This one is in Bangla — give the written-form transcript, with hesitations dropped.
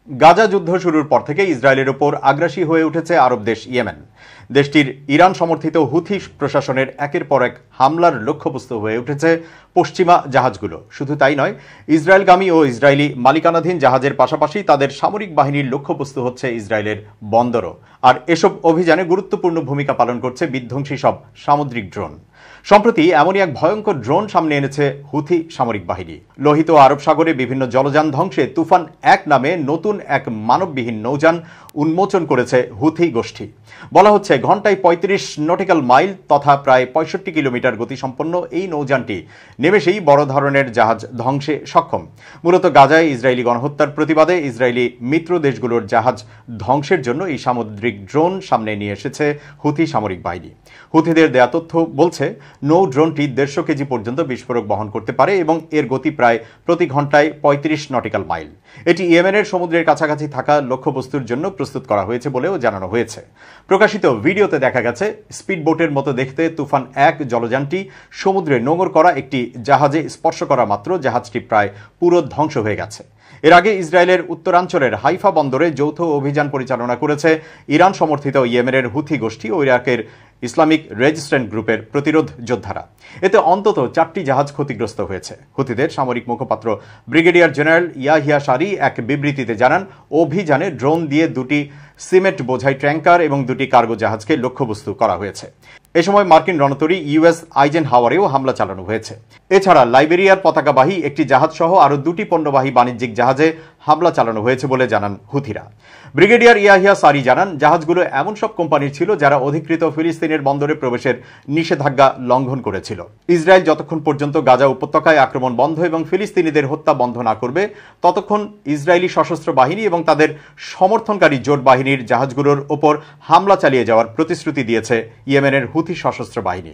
গাজা যুদ্ধ শুরুর পর থেকে ইসরায়েলের উপর আগ্রাসী হয়ে উঠেছে আরব দেশ ইয়েমেন। দেশটির ইরান সমর্থিত হুথি প্রশাসনের একের পর এক হামলার লক্ষ্যবস্তু হয়ে উঠেছে পশ্চিমা জাহাজগুলো। শুধু তাই নয়, ইসরায়েলগামী ও ইসরায়েলি মালিকানাধীন জাহাজের পাশাপাশি তাদের সামরিক বাহিনীর লক্ষ্যবস্তু হচ্ছে ইসরায়েলের বন্দরও। আর এসব অভিযানে গুরুত্বপূর্ণ ভূমিকা পালন করছে বিধ্বংসী সব সামুদ্রিক ড্রোন। সম্প্রতি এমনই এক ভয়ঙ্কর ড্রোন সামনে এনেছে হুথি সামরিক বাহিনী। লোহিত আরব সাগরে বিভিন্ন জলযান ধ্বংসে তুফান 1 নামে নতুন এক মানববিহীন নৌযান উন্মোচন করেছে হুথি গোষ্ঠী। বলা হচ্ছে ঘন্টায় 35 নটিক্যাল মাইল তথা প্রায় 65 কিলোমিটার গতিসম্পন্ন এই নৌযানটি নিমেষেই বড় ধরনের জাহাজ ধ্বংসে সক্ষম। মূলত গাজায় ইসরায়েলি গণহত্যার প্রতিবাদে ইসরায়েলি মিত্র দেশগুলোর জাহাজ ধ্বংসের জন্য এই সামুদ্রিক ড্রোন সামনে নিয়ে এসেছে হুথি সামরিক বাহিনী। হুথিদের দেয়া তথ্য বলছে নৌ ড্রোনটি 150 কেজি পর্যন্ত বিস্ফোরক বহন করতে পারে এবং এর গতি প্রায় প্রতি ঘন্টায় 35 নটিক্যাল মাইল। এটি ইয়েমেনের সমুদ্রের কাছাকাছি থাকা লক্ষ্যবস্তুর জন্য প্রস্তুত করা হয়েছে বলেও জানানো হয়েছে। প্রকাশিত ভিডিওতে দেখা গেছে স্পিডবোটের মতো দেখতে তুফান 1 জলযানটি সমুদ্রে নোঙর করা একটি জাহাজে স্পর্শ করা মাত্র জাহাজটি প্রায় পুরো ধ্বংস হয়ে গেছে। এর আগে ইসরায়েলের উত্তরাঞ্চলের হাইফা বন্দরে যৌথ অভিযান পরিচালনা করেছে ইরান সমর্থিত ইয়েমেনের হুথি গোষ্ঠী ও ইরাকের ইসলামিক রেজিস্ট্যান্ট গ্রুপের প্রতিরোধ যোদ্ধারা। এতে অন্তত 4টি জাহাজ ক্ষতিগ্রস্ত হয়েছে। হুথিদের সামরিক মুখপাত্র ব্রিগেডিয়ার জেনারেল ইয়াহিয়া সারি এক বিবৃতিতে জানান, অভিযানে ড্রোন দিয়ে 2টি সিমেন্ট বোঝাই ট্যাঙ্কার এবং 2টি কার্গো জাহাজকে লক্ষ্যবস্তু করা হয়েছে। এ সময় মার্কিন রণতরী ইউএস আইজেনহাওয়ারেও হামলা চালানো হয়েছে। এছাড়া লাইবেরিয়ার পতাকাবাহী একটি জাহাজ সহ আরও 2টি পণ্যবাহী বাণিজ্যিক জাহাজে হামলা চালানো হয়েছে বলে জানান হুথিরা। ব্রিগেডিয়ার ইয়াহিয়া সারি জানান, জাহাজগুলো এমন সব কোম্পানির ছিল যারা অধিকৃত ফিলিস্তিনের বন্দরে প্রবেশের নিষেধাজ্ঞা লঙ্ঘন করেছিল। ইসরায়েল যতক্ষণ পর্যন্ত গাজা উপত্যকায় আক্রমণ বন্ধ এবং ফিলিস্তিনিদের হত্যা বন্ধ না করবে, ততক্ষণ ইসরায়েলি সশস্ত্র বাহিনী এবং তাদের সমর্থনকারী জোট বাহিনীর জাহাজগুলোর ওপর হামলা চালিয়ে যাওয়ার প্রতিশ্রুতি দিয়েছে ইয়েমেনের হুথি সশস্ত্র বাহিনী।